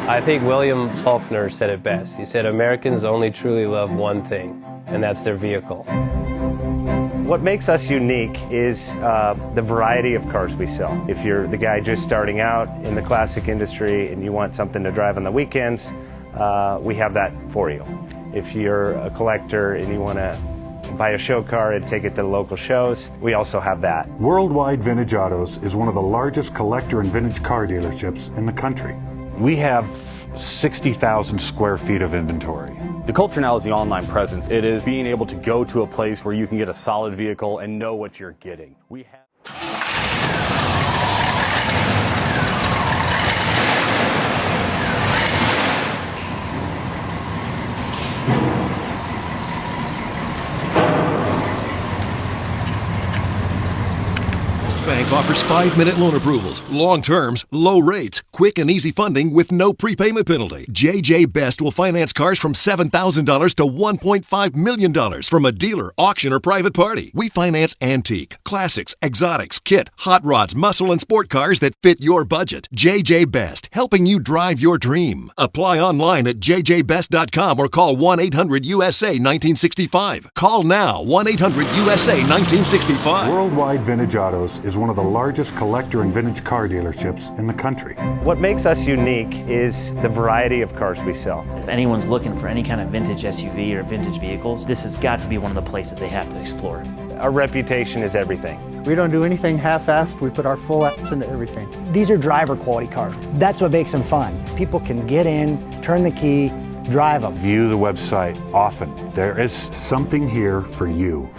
I think William Faulkner said it best. He said, Americans only truly love one thing, and that's their vehicle. What makes us unique is the variety of cars we sell. If you're the guy just starting out in the classic industry and you want something to drive on the weekends, we have that for you. If you're a collector and you want to buy a show car and take it to the local shows, we also have that. Worldwide Vintage Autos is one of the largest collector and vintage car dealerships in the country. We have 60,000 square feet of inventory. The culture now is the online presence. It is being able to go to a place where you can get a solid vehicle and know what you're getting. Bank offers 5-minute loan approvals, long terms, low rates, quick and easy funding with no prepayment penalty. JJ Best will finance cars from $7,000 to $1.5 million from a dealer, auction, or private party. We finance antique, classics, exotics, kit, hot rods, muscle, and sport cars that fit your budget. JJ Best, helping you drive your dream. Apply online at jjbest.com or call 1-800-USA-1965. Call now, 1-800-USA-1965. Worldwide Vintage Autos is one of the largest collector and vintage car dealerships in the country. What makes us unique is the variety of cars we sell. If anyone's looking for any kind of vintage SUV or vintage vehicles, this has got to be one of the places they have to explore. Our reputation is everything. We don't do anything half-assed. We put our full ass into everything. These are driver quality cars. That's what makes them fun. People can get in, turn the key, drive them. View the website often. There is Something here for you.